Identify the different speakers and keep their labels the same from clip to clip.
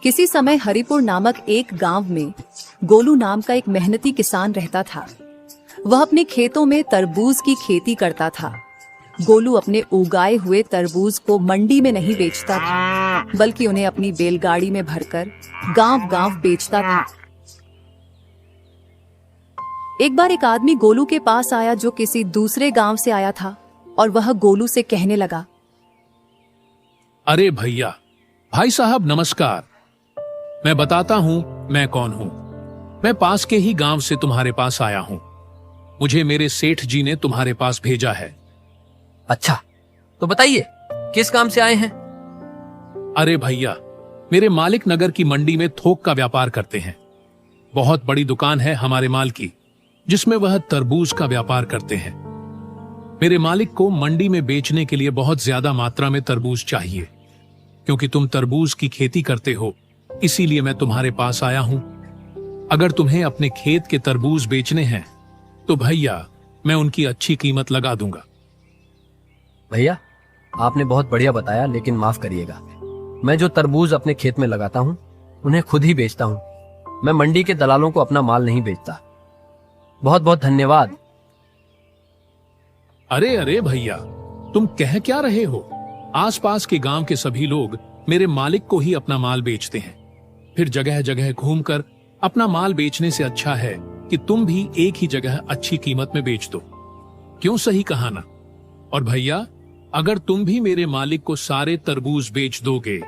Speaker 1: किसी समय हरिपुर नामक एक गांव में गोलू नाम का एक मेहनती किसान रहता था। वह अपने खेतों में तरबूज की खेती करता था। गोलू अपने उगाए हुए तरबूज को मंडी में नहीं बेचता था, बल्कि उन्हें अपनी बैलगाड़ी में भरकर गांव-गांव बेचता था। एक बार एक आदमी गोलू के पास आया जो किसी दूसरे गांव से आया था, और वह गोलू से कहने लगा,
Speaker 2: अरे भैया, भाई साहब नमस्कार। मैं बताता हूँ मैं कौन हूँ। मैं पास के ही गांव से तुम्हारे पास आया हूँ। मुझे मेरे सेठ जी ने तुम्हारे पास भेजा है।
Speaker 3: अच्छा, तो बताइए किस काम से आए हैं?
Speaker 2: अरे भैया, मेरे मालिक नगर की मंडी में थोक का व्यापार करते हैं। बहुत बड़ी दुकान है हमारे माल की, जिसमें वह तरबूज का व्यापार करते हैं। मेरे मालिक को मंडी में बेचने के लिए बहुत ज्यादा मात्रा में तरबूज चाहिए। क्योंकि तुम तरबूज की खेती करते हो, इसीलिए मैं तुम्हारे पास आया हूं। अगर तुम्हें अपने खेत के तरबूज बेचने हैं तो भैया मैं उनकी अच्छी कीमत लगा दूंगा।
Speaker 3: भैया, आपने बहुत बढ़िया बताया, लेकिन माफ करिएगा, मैं जो तरबूज अपने खेत में लगाता हूँ उन्हें खुद ही बेचता हूँ। मैं मंडी के दलालों को अपना माल नहीं बेचता। बहुत बहुत धन्यवाद।
Speaker 2: अरे अरे भैया, तुम कह क्या रहे हो? आसपास के गांव के सभी लोग मेरे मालिक को ही अपना माल बेचते हैं। फिर जगह जगह घूमकर अपना माल बेचने से अच्छा है कि तुम भी एक ही जगह अच्छी कीमत में बेच दो। क्यों, सही कहा ना? और भैया, अगर तुम भी मेरे मालिक को सारे तरबूज बेच दोगे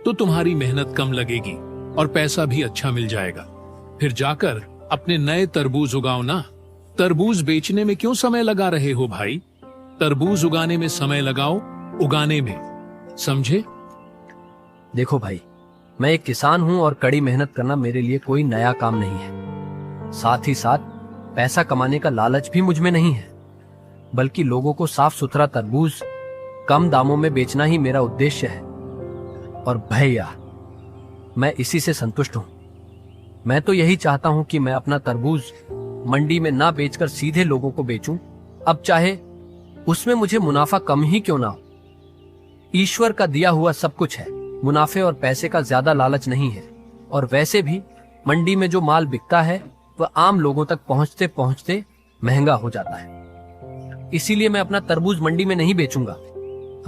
Speaker 2: तो तुम्हारी मेहनत कम लगेगी और पैसा भी अच्छा मिल जाएगा। फिर जाकर अपने नए तरबूज उगाओ ना। तरबूज बेचने में क्यों समय लगा रहे हो भाई? तरबूज उगाने में समय लगाओ, उगाने में, समझे?
Speaker 3: देखो भाई, मैं एक किसान हूं और कड़ी मेहनत करना मेरे लिए कोई नया काम नहीं है। साथ ही साथ पैसा कमाने का लालच भी मुझ में नहीं है, बल्कि लोगों को साफ सुथरा तरबूज कम दामों में बेचना ही मेरा उद्देश्य है। और भैया, मैं इसी से संतुष्ट हूं। मैं तो यही चाहता हूं कि मैं अपना तरबूज मंडी में ना बेचकर सीधे लोगों को बेचूं, अब चाहे उसमें मुझे मुनाफा कम ही क्यों ना हो। ईश्वर का दिया हुआ सब कुछ है, मुनाफे और पैसे का ज्यादा लालच नहीं है। और वैसे भी मंडी में जो माल बिकता है वह आम लोगों तक पहुंचते पहुंचते महंगा हो जाता है। इसीलिए मैं अपना तरबूज मंडी में नहीं बेचूंगा।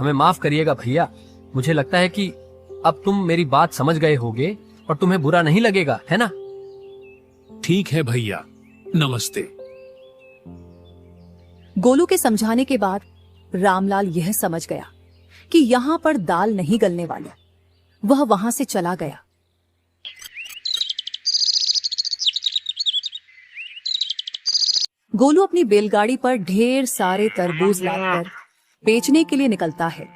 Speaker 3: हमें माफ करिएगा भैया, मुझे लगता है कि अब तुम मेरी बात समझ गए होगे और तुम्हें बुरा नहीं लगेगा, है ना?
Speaker 2: ठीक है भैया, नमस्ते।
Speaker 1: गोलू के समझाने के बाद रामलाल यह समझ गया कि यहाँ पर दाल नहीं गलने वाली। वह वहां से चला गया। गोलू अपनी बैलगाड़ी पर ढेर सारे तरबूज लाकर बेचने के लिए निकलता है।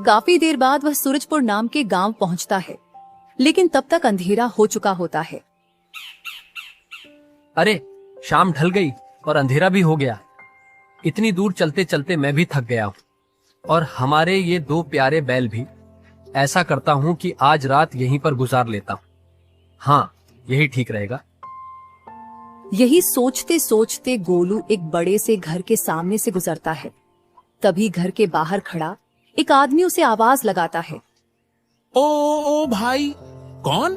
Speaker 1: काफी देर बाद वह सूरजपुर नाम के गांव पहुंचता है, लेकिन तब तक अंधेरा हो चुका होता है।
Speaker 3: अरे, शाम ढल गई और अंधेरा भी हो गया। इतनी दूर चलते चलते मैं भी थक गया हूँ, और हमारे ये दो प्यारे बैल भी। ऐसा करता हूँ कि आज रात यहीं पर गुजार लेता हूँ। हाँ, यही ठीक रहेगा।
Speaker 1: यही सोचते सोचते गोलू एक बड़े से घर के सामने से गुजरता है। तभी घर के बाहर खड़ा एक आदमी उसे आवाज लगाता है।
Speaker 2: ओ भाई, कौन?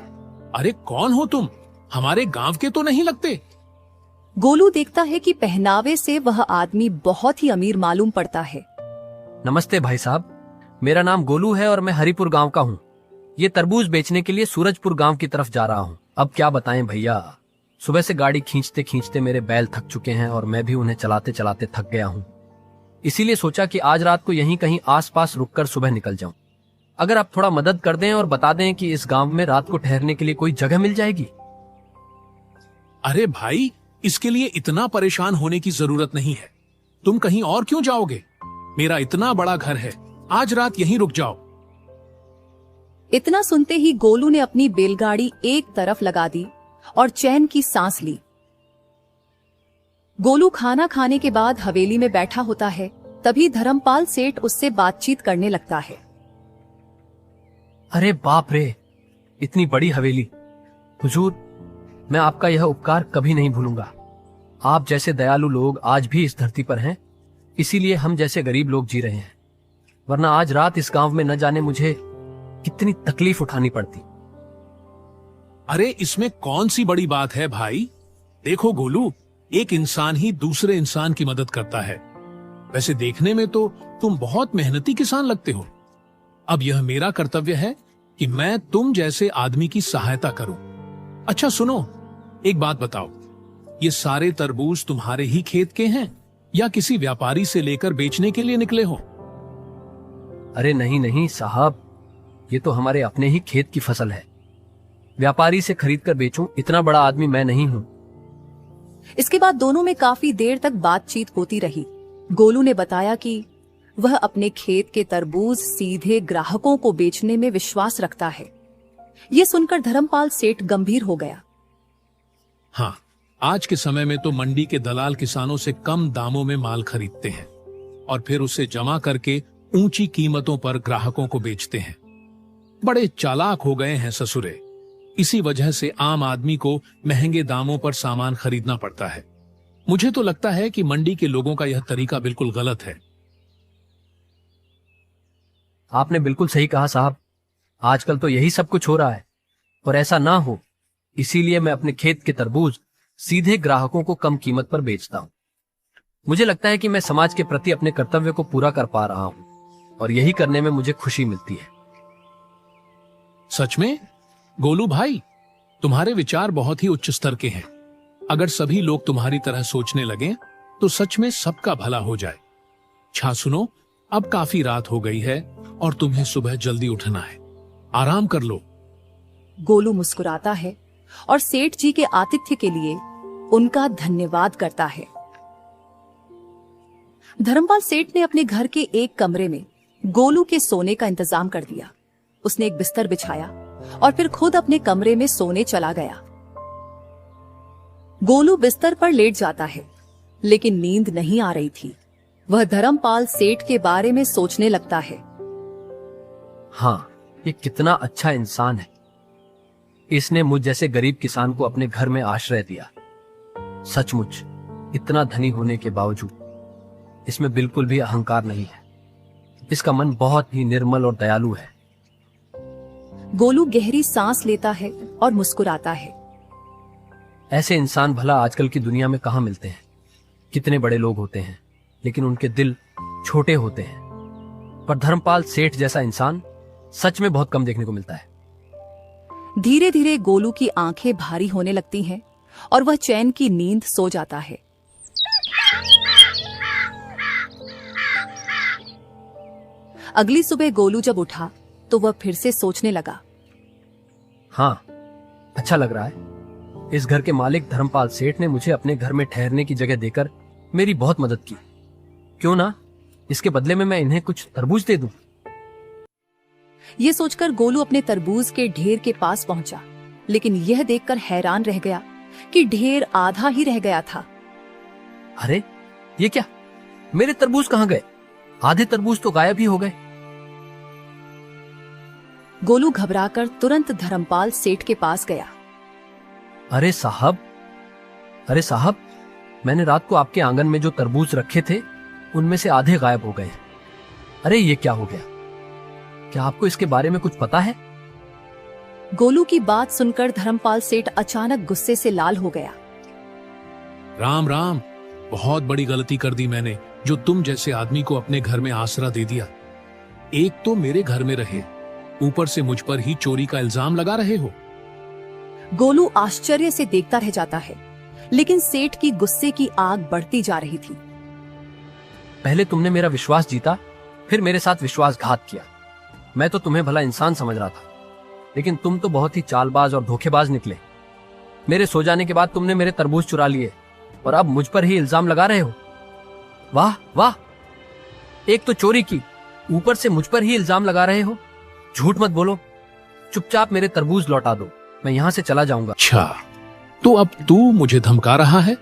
Speaker 2: अरे कौन हो तुम? हमारे गांव के तो नहीं लगते।
Speaker 1: गोलू देखता है कि पहनावे से वह आदमी बहुत ही अमीर मालूम पड़ता है।
Speaker 3: नमस्ते भाई साहब, मेरा नाम गोलू है और मैं हरिपुर गांव का हूँ। ये तरबूज बेचने के लिए सूरजपुर गांव की तरफ जा रहा हूँ। अब क्या बताएं भैया, सुबह से गाड़ी खींचते खींचते मेरे बैल थक चुके हैं और मैं भी उन्हें चलाते चलाते थक गया हूँ। इसीलिए सोचा कि आज रात को यहीं कहीं आसपास रुककर सुबह निकल जाऊं। अगर आप थोड़ा मदद कर दें और बता दें कि इस गांव में रात को ठहरने के लिए कोई जगह मिल जाएगी।
Speaker 2: अरे भाई, इसके लिए इतना परेशान होने की जरूरत नहीं है। तुम कहीं और क्यों जाओगे? मेरा इतना बड़ा घर है, आज रात यहीं रुक जाओ।
Speaker 1: इतना सुनते ही गोलू ने अपनी बैलगाड़ी एक तरफ लगा दी और चैन की सांस ली। गोलू खाना खाने के बाद हवेली में बैठा होता है। तभी धर्मपाल सेठ उससे बातचीत करने लगता है।
Speaker 3: अरे बाप रे, इतनी बड़ी हवेली। हुजूर, मैं आपका यह उपकार कभी नहीं भूलूंगा। आप जैसे दयालु लोग आज भी इस धरती पर हैं, इसीलिए हम जैसे गरीब लोग जी रहे हैं, वरना आज रात इस गांव में न जाने मुझे कितनी तकलीफ उठानी पड़ती।
Speaker 2: अरे इसमें कौन सी बड़ी बात है भाई। देखो गोलू, एक इंसान ही दूसरे इंसान की मदद करता है। वैसे देखने में तो तुम बहुत मेहनती किसान लगते हो। अब यह मेरा कर्तव्य है कि मैं तुम जैसे आदमी की सहायता करूं। अच्छा सुनो, एक बात बताओ, ये सारे तरबूज तुम्हारे ही खेत के हैं या किसी व्यापारी से लेकर बेचने के लिए निकले हो?
Speaker 3: अरे नहीं नहीं साहब, ये तो हमारे अपने ही खेत की फसल है। व्यापारी से खरीद कर बेचूं, इतना बड़ा आदमी मैं नहीं हूं।
Speaker 1: इसके बाद दोनों में काफी देर तक बातचीत होती रही। गोलू ने बताया कि वह अपने खेत के तरबूज सीधे ग्राहकों को बेचने में विश्वास रखता है। यह सुनकर धर्मपाल सेठ गंभीर हो गया।
Speaker 2: हाँ, आज के समय में तो मंडी के दलाल किसानों से कम दामों में माल खरीदते हैं और फिर उसे जमा करके ऊंची कीमतों पर ग्राहकों को बेचते हैं। बड़े चालाक हो गए हैं ससुरे। इसी वजह से आम आदमी को महंगे दामों पर सामान खरीदना पड़ता है। मुझे तो लगता है कि मंडी के लोगों का यह तरीका बिल्कुल गलत है।
Speaker 3: आपने बिल्कुल सही कहा साहब, आजकल तो यही सब कुछ हो रहा है और ऐसा ना हो, इसीलिए मैं अपने खेत के तरबूज सीधे ग्राहकों को कम कीमत पर बेचता हूं। मुझे लगता है कि मैं समाज के प्रति अपने कर्तव्य को पूरा कर पा रहा हूं और यही करने में मुझे खुशी मिलती है।
Speaker 2: सच में गोलू भाई, तुम्हारे विचार बहुत ही उच्च स्तर के हैं। अगर सभी लोग तुम्हारी तरह सोचने लगे तो सच में सबका भला हो जाए। अच्छा सुनो, अब काफी रात हो गई है और तुम्हें सुबह जल्दी उठना है। आराम कर लो।
Speaker 1: गोलू मुस्कुराता है और सेठ जी के आतिथ्य के लिए उनका धन्यवाद करता है। धर्मपाल सेठ ने अपने घर के एक कमरे में गोलू के सोने का इंतजाम कर दिया। उसने एक बिस्तर बिछाया और फिर खुद अपने कमरे में सोने चला गया। गोलू बिस्तर पर लेट जाता है, लेकिन नींद नहीं आ रही थी। वह धर्मपाल सेठ के बारे में सोचने लगता है।
Speaker 3: हाँ, ये कितना अच्छा इंसान है। इसने मुझ जैसे गरीब किसान को अपने घर में आश्रय दिया। सचमुच इतना धनी होने के बावजूद इसमें बिल्कुल भी अहंकार नहीं है। इसका मन बहुत ही निर्मल और दयालु है।
Speaker 1: गोलू गहरी सांस लेता है और मुस्कुराता है।
Speaker 3: ऐसे इंसान भला आजकल की दुनिया में कहाँ मिलते हैं। कितने बड़े लोग होते हैं लेकिन उनके दिल छोटे होते हैं। पर धर्मपाल सेठ जैसा इंसान सच में बहुत कम देखने को मिलता है।
Speaker 1: धीरे धीरे गोलू की आंखें भारी होने लगती हैं और वह चैन की नींद सो जाता है। अगली सुबह गोलू जब उठा तो वह फिर से सोचने लगा।
Speaker 3: हाँ, अच्छा लग रहा है। इस घर के मालिक धर्मपाल सेठ ने मुझे अपने घर में ठहरने की जगह देकर मेरी बहुत मदद की। क्यों ना इसके बदले में मैं इन्हें कुछ तरबूज दे दूं।
Speaker 1: ये सोचकर गोलू अपने तरबूज के ढेर के पास पहुंचा, लेकिन यह देखकर हैरान रह गया कि ढेर आधा ही रह गया था।
Speaker 3: अरे ये क्या, मेरे तरबूज कहाँ गए? आधे तरबूज तो गायब ही हो गए।
Speaker 1: गोलू घबराकर तुरंत धर्मपाल सेठ के पास गया।
Speaker 3: अरे साहब, मैंने रात को आपके आंगन में जो तरबूज रखे थे उनमें से आधे गायब हो गए। अरे ये क्या हो गया? क्या आपको इसके बारे में कुछ पता है?
Speaker 1: गोलू की बात सुनकर धर्मपाल सेठ अचानक गुस्से से लाल हो गया।
Speaker 2: राम राम, बहुत बड़ी गलती कर दी मैंने जो तुम जैसे आदमी को अपने घर में आसरा दे दिया। एक तो मेरे घर में रहे, ऊपर से मुझ पर ही चोरी का इल्जाम लगा रहे हो।
Speaker 1: गोलू आश्चर्य से देखता रह जाता है, लेकिन सेठ की गुस्से की आग बढ़ती जा रही थी।
Speaker 3: पहले तुमने मेरा विश्वास जीता, फिर मेरे साथ विश्वासघात किया। मैं तो तुम्हें भला इंसान समझ रहा था, लेकिन तुम तो बहुत ही चालबाज और धोखेबाज निकले। मेरे सो जाने के बाद तुमने मेरे तरबूज चुरा लिए और अब मुझ पर ही इल्जाम लगा रहे हो। वाह वाह, एक तो चोरी की, ऊपर से मुझ पर ही इल्जाम लगा रहे हो। झूठ मत बोलो, चुपचाप मेरे तरबूज लौटा दो, मैं यहां से चला जाऊंगा।
Speaker 2: अच्छा, तो अब तू मुझे धमका रहा है?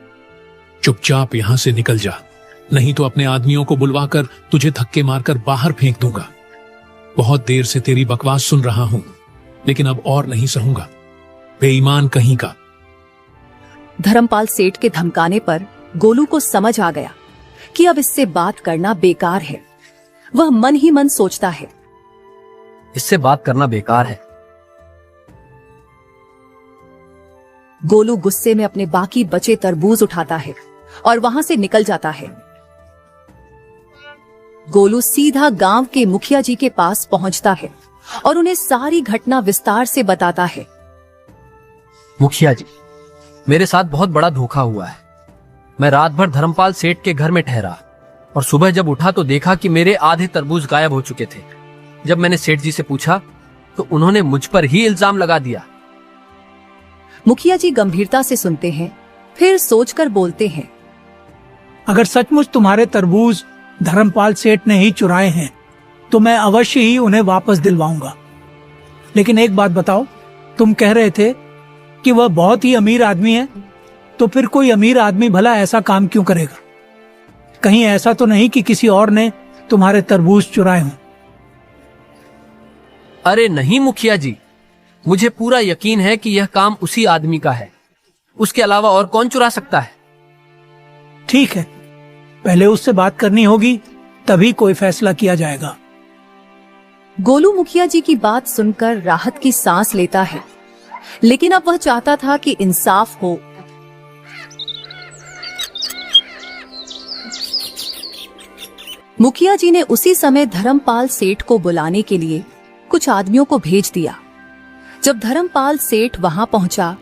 Speaker 2: चुपचाप यहां से निकल जा, नहीं तो अपने आदमियों को बुलवाकर तुझे धक्के मारकर बाहर फेंक दूंगा। बहुत देर से तेरी बकवास सुन रहा हूं, लेकिन अब और नहीं सहूंगा, बेईमान कहीं का।
Speaker 1: धर्मपाल सेठ के धमकाने पर गोलू को समझ आ गया कि अब इससे बात करना बेकार है। वह मन ही मन सोचता है,
Speaker 3: इससे बात करना बेकार है।
Speaker 1: गोलू गुस्से में अपने बाकी बचे तरबूज उठाता है और वहां से निकल जाता है। गोलू सीधा गांव के मुखिया जी के पास पहुंचता है और उन्हें सारी घटना विस्तार से बताता है।
Speaker 3: मुखिया जी, मेरे साथ बहुत बड़ा धोखा हुआ है। मैं रात भर धर्मपाल सेठ के घर में ठहरा और सुबह जब उठा तो देखा कि मेरे आधे तरबूज गायब हो चुके थे। जब मैंने सेठ जी से पूछा तो उन्होंने मुझ पर ही इल्जाम लगा दिया।
Speaker 1: मुखिया जी गंभीरता से सुनते हैं, फिर सोचकर बोलते हैं,
Speaker 4: अगर सचमुच तुम्हारे तरबूज धर्मपाल सेठ ने ही चुराए हैं तो मैं अवश्य ही उन्हें वापस दिलवाऊंगा। लेकिन एक बात बताओ, तुम कह रहे थे कि वह बहुत ही अमीर आदमी है, तो फिर कोई अमीर आदमी भला ऐसा काम क्यों करेगा? कहीं ऐसा तो नहीं कि किसी और ने तुम्हारे तरबूज चुराए हों?
Speaker 3: अरे नहीं मुखिया जी, मुझे पूरा यकीन है कि यह काम उसी आदमी का है। उसके अलावा और कौन चुरा सकता है?
Speaker 4: ठीक है, पहले उससे बात करनी होगी, तभी कोई फैसला किया जाएगा।
Speaker 1: गोलू मुखिया जी की बात सुनकर राहत की सांस लेता है, लेकिन अब वह चाहता था कि इंसाफ हो। मुखिया जी ने उसी समय धर्मपाल सेठ को बुलाने के लिए कुछ आदमियों को भेज दिया। जब धर्मपाल सेठ वहां पहुंचा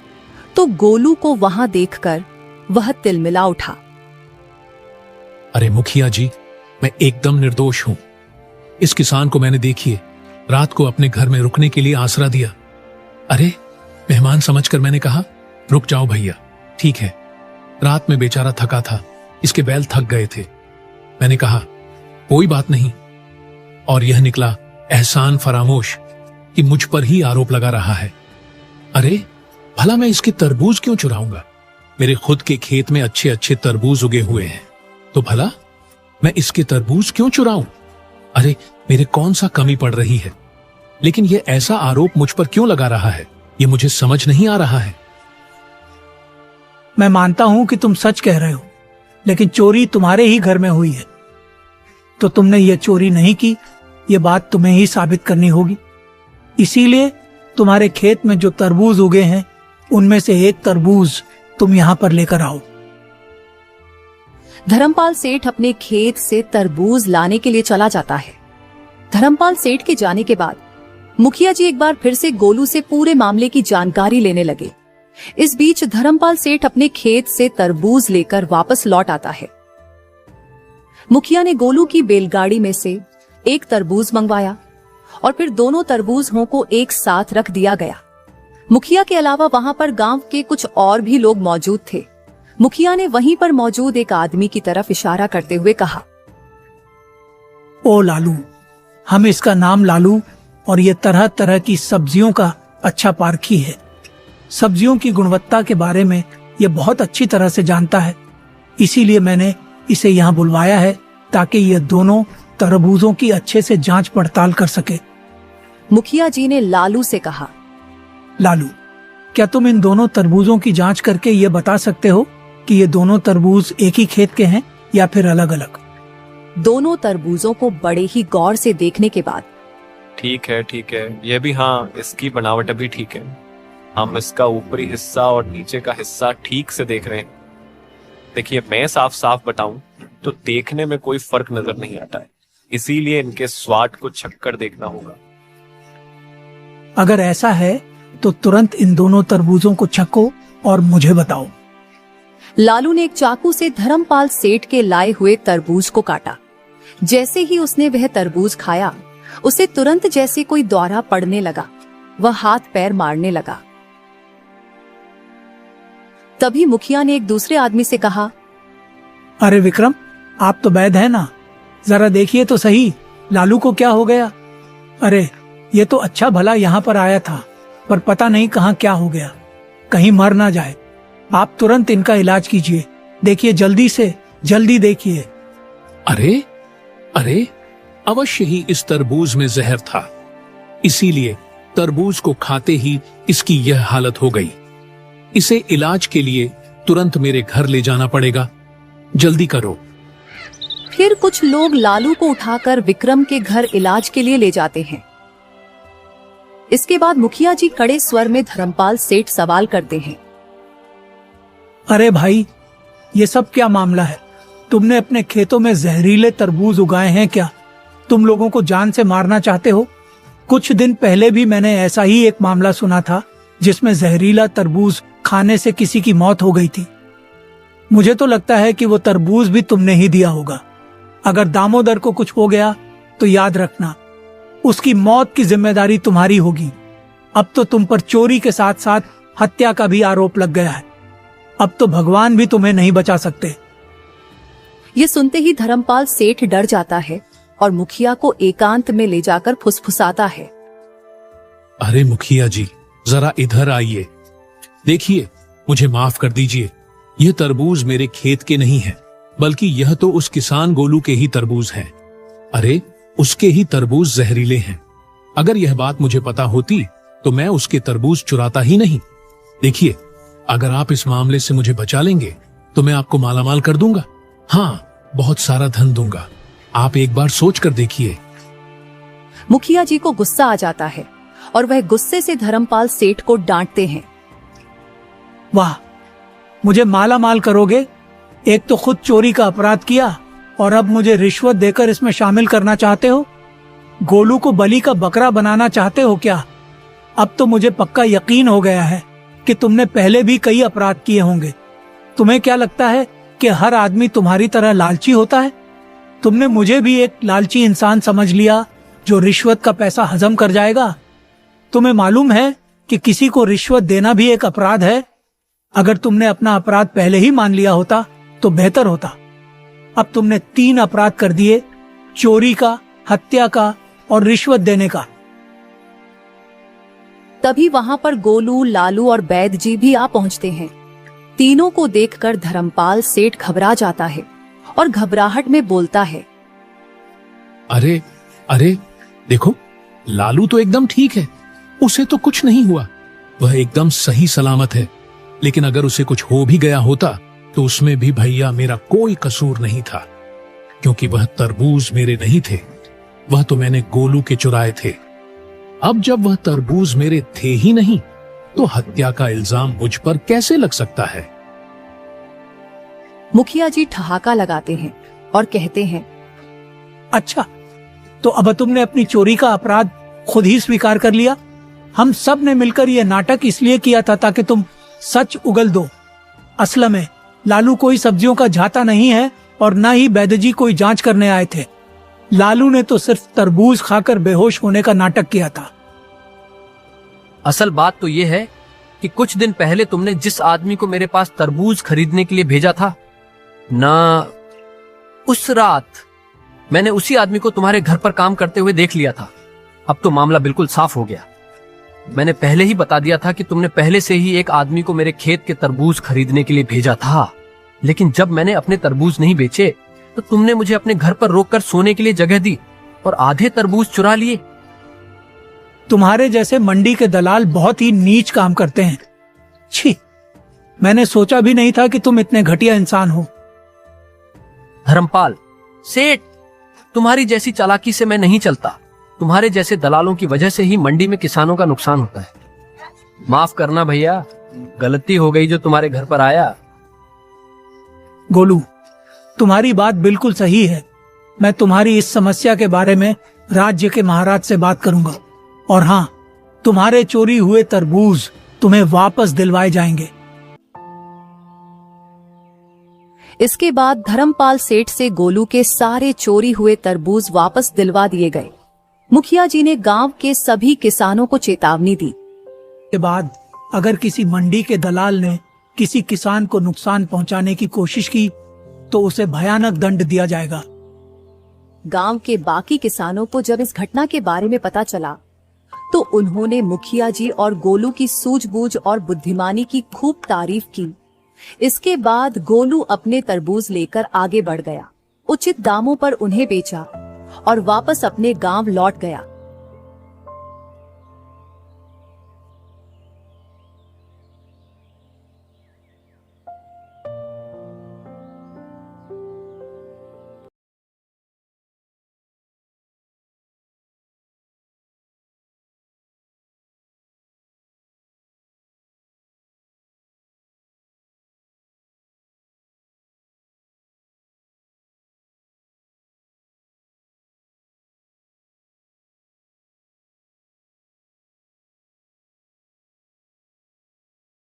Speaker 1: तो गोलू को वहां देखकर वह तिलमिला उठा।
Speaker 2: अरे मुखिया जी, मैं एकदम निर्दोष हूं। इस किसान को मैंने देखिए रात को अपने घर में रुकने के लिए आसरा दिया। अरे मेहमान समझकर मैंने कहा, रुक जाओ भैया, ठीक है। रात में बेचारा थका था, इसके बैल थक गए थे। मैंने कहा कोई बात नहीं, और यह निकला एहसान फरामोश कि मुझ पर ही आरोप लगा रहा है। अरे भला मैं इसके तरबूज क्यों चुराऊंगा? मेरे खुद के खेत में अच्छे अच्छे तरबूज उगे हुए हैं, तो भला मैं इसके तरबूज क्यों चुराऊं? अरे मेरे कौन सा कमी पड़ रही है? लेकिन यह ऐसा आरोप मुझ पर क्यों लगा रहा है, ये मुझे समझ नहीं आ रहा है।
Speaker 4: मैं मानता हूं कि तुम सच कह रहे हो, लेकिन चोरी तुम्हारे ही घर में हुई है, तो तुमने ये चोरी नहीं की, ये बात तुम्हें ही साबित करनी होगी। इसीलिए तुम्हारे खेत में जो तरबूज उगे हैं, उनमें से एक तरबूज तुम यहां पर लेकर आओ।
Speaker 1: धर्मपाल सेठ अपने खेत से तरबूज लाने के लिए चला जाता है। धर्मपाल सेठ के जाने के बाद मुखिया जी एक बार फिर से गोलू से पूरे मामले की जानकारी लेने लगे। इस बीच धर्मपाल सेठ अपने खेत से तरबूज लेकर वापस लौट आता है। मुखिया ने गोलू की बैलगाड़ी में से एक तरबूज मंगवाया और फिर दोनों तरबूजों को एक साथ रख दिया गया। मुखिया के अलावा वहां पर गांव के कुछ और भी लोग मौजूद थे। मुखिया ने वहीं पर मौजूद एक आदमी की तरफ इशारा करते हुए कहा,
Speaker 4: ओ लालू, हम इसका नाम लालू और ये तरह तरह की सब्जियों का अच्छा पारखी है। सब्जियों की गुणवत्ता के बारे में ये बहुत अच्छी तरह से जानता है, इसीलिए मैंने इसे यहाँ बुलवाया है ताकि ये दोनों तरबूजों की अच्छे से जांच पड़ताल कर सके।
Speaker 1: मुखिया जी ने लालू से कहा,
Speaker 4: लालू, क्या तुम इन दोनों तरबूजों की जांच करके ये बता सकते हो कि ये दोनों तरबूज एक ही खेत के हैं या फिर अलग अलग?
Speaker 1: दोनों तरबूजों को बड़े ही गौर से देखने के बाद,
Speaker 5: ठीक है, ये भी हाँ, इसकी बनावट भी ठीक है। हम इसका ऊपरी हिस्सा और नीचे का हिस्सा ठीक से देख रहे हैं। देखिए, मैं साफ साफ बताऊं तो देखने में कोई फर्क नजर नहीं आता है, इसीलिए इनके स्वाद को छक्कर देखना होगा।
Speaker 4: अगर ऐसा है तो तुरंत इन दोनों तरबूजों को छको और मुझे बताओ।
Speaker 1: लालू ने एक चाकू से धर्मपाल सेठ के लाए हुए तरबूज को काटा। जैसे ही उसने वह तरबूज खाया, उसे तुरंत जैसे कोई दौरा पड़ने लगा, वह हाथ पैर मारने लगा। तभी मुखिया ने एक दूसरे आदमी से कहा,
Speaker 4: अरे विक्रम, आप तो वैद्य हैं ना, जरा देखिए तो सही, लालू को क्या हो गया? अरे ये तो अच्छा भला यहाँ पर आया था, पर पता नहीं कहाँ क्या हो गया, कहीं मर ना जाए। आप तुरंत इनका इलाज कीजिए, देखिए जल्दी से, जल्दी देखिए।
Speaker 2: अरे अरे अवश्य ही इस तरबूज में जहर था, इसीलिए तरबूज को खाते ही इसकी यह हालत हो गई। इसे इलाज के लिए तुरंत मेरे घर ले जाना पड़ेगा, जल्दी करो।
Speaker 1: फिर कुछ लोग लालू को उठाकर विक्रम के घर इलाज के लिए ले जाते हैं। इसके बाद मुखिया जी कड़े स्वर में धर्मपाल सेठ सवाल करते हैं।
Speaker 4: अरे भाई, ये सब क्या मामला है? तुमने अपने खेतों में जहरीले तरबूज उगाए हैं क्या? तुम लोगों को जान से मारना चाहते हो? कुछ दिन पहले भी मैंने ऐसा ही एक मामला सुना था जिसमें जहरीला तरबूज खाने से किसी की मौत हो गई थी। मुझे तो लगता है कि वो तरबूज भी तुमने ही दिया होगा। अगर दामोदर को कुछ हो गया तो याद रखना, उसकी मौत की जिम्मेदारी तुम्हारी होगी। अब तो तुम पर चोरी के साथ साथ हत्या का भी आरोप लग गया है। अब तो भगवान भी तुम्हें नहीं बचा सकते।
Speaker 1: ये सुनते ही धर्मपाल सेठ डर जाता है और मुखिया को एकांत में ले जाकर फुसफुसाता है।
Speaker 2: अरे मुखिया जी, जरा इधर आइए। देखिए, मुझे माफ कर दीजिए। यह तरबूज मेरे खेत के नहीं है, बल्कि यह तो उस किसान गोलू के ही तरबूज हैं। अरे, उसके ही तरबूज जहरीले हैं। अगर यह बात मुझे पता होती तो मैं उसके तरबूज चुराता ही नहीं। देखिए, अगर आप इस मामले से मुझे बचा लेंगे तो मैं आपको मालामाल कर दूंगा। हाँ, बहुत सारा धन दूंगा। आप एक बार सोच कर देखिए।
Speaker 1: मुखिया जी को गुस्सा आ जाता है और वह गुस्से से धर्मपाल सेठ को डांटते हैं।
Speaker 4: वाह, मुझे माला माल करोगे? एक तो खुद चोरी का अपराध किया और अब मुझे रिश्वत देकर इसमें शामिल करना चाहते हो? गोलू को बलि का बकरा बनाना चाहते हो क्या? अब तो मुझे पक्का यकीन हो गया है कि तुमने पहले भी कई अपराध किए होंगे। तुम्हें क्या लगता है कि हर आदमी तुम्हारी तरह लालची होता है? तुमने मुझे भी एक लालची इंसान समझ लिया जो रिश्वत का पैसा हजम कर जाएगा। तुम्हें मालूम है कि किसी को रिश्वत देना भी एक अपराध है। अगर तुमने अपना अपराध पहले ही मान लिया होता तो बेहतर होता। अब तुमने 3 अपराध कर दिए, चोरी का, हत्या का और रिश्वत देने का।
Speaker 1: तभी वहां पर गोलू, लालू और बैद जी भी आ पहुंचते हैं। तीनों को देखकर धर्मपाल सेठ घबरा जाता है और घबराहट में बोलता है।
Speaker 2: अरे अरे, देखो, लालू तो एकदम ठीक है। उसे तो कुछ नहीं हुआ। वह एकदम सही सलामत है। लेकिन अगर उसे कुछ हो भी गया होता तो उसमें भी भैया मेरा कोई कसूर नहीं था, क्योंकि वह तरबूज मेरे नहीं थे। वह तो मैंने गोलू के चुराए थे। अब जब वह तरबूज मेरे थे ही नहीं तो हत्या का इल्जाम मुझ पर कैसे लग सकता है?
Speaker 1: मुखिया जी ठहाका लगाते हैं और कहते हैं।
Speaker 4: अच्छा, तो अब तुमने अपनी चोरी का अपराध खुद ही स्वीकार कर लिया। हम सब ने मिलकर यह नाटक इसलिए किया था ताकि तुम सच उगल दो। असल में लालू कोई सब्जियों का झाता नहीं है और न ही बैदजी कोई जांच करने आए थे। लालू ने तो सिर्फ तरबूज खाकर बेहोश होने का नाटक किया था।
Speaker 3: असल बात तो ये है कि कुछ दिन पहले तुमने जिस आदमी को मेरे पास तरबूज खरीदने के लिए भेजा था ना, उस रात मैंने उसी आदमी को तुम्हारे घर पर काम करते हुए देख लिया था। अब तो मामला बिल्कुल साफ हो गया। मैंने पहले ही बता दिया था कि तुमने पहले से ही एक आदमी को मेरे खेत के तरबूज खरीदने के लिए भेजा था। लेकिन जब मैंने अपने तरबूज नहीं बेचे तो तुमने मुझे अपने घर पर रोककर सोने के लिए जगह दी और आधे तरबूज चुरा लिए।
Speaker 4: तुम्हारे जैसे मंडी के दलाल बहुत ही नीच काम करते हैं। छी, मैंने सोचा भी नहीं था कि तुम इतने घटिया इंसान हो।
Speaker 3: धर्मपाल सेठ, तुम्हारी जैसी चालाकी से मैं नहीं चलता। तुम्हारे जैसे दलालों की वजह से ही मंडी में किसानों का नुकसान होता है। माफ करना भैया, गलती हो गई जो तुम्हारे घर पर आया।
Speaker 4: गोलू, तुम्हारी बात बिल्कुल सही है। मैं तुम्हारी इस समस्या के बारे में राज्य के महाराज से बात करूंगा और हाँ, तुम्हारे चोरी हुए तरबूज तुम्हें वापस दिलवाए जाएंगे।
Speaker 1: इसके बाद धर्मपाल सेठ से गोलू के सारे चोरी हुए तरबूज वापस दिलवा दिए गए। मुखिया जी ने गांव के सभी किसानों को चेतावनी दी।
Speaker 4: के बाद अगर किसी मंडी के दलाल ने किसी किसान को नुकसान पहुंचाने की कोशिश की तो उसे भयानक दंड दिया जाएगा।
Speaker 1: गांव के बाकी किसानों को जब इस घटना के बारे में पता चला तो उन्होंने मुखिया जी और गोलू की सूझबूझ और बुद्धिमानी की खूब तारीफ की। इसके बाद गोलू अपने तरबूज लेकर आगे बढ़ गया, उचित दामों पर उन्हें बेचा और वापस अपने गांव लौट गया।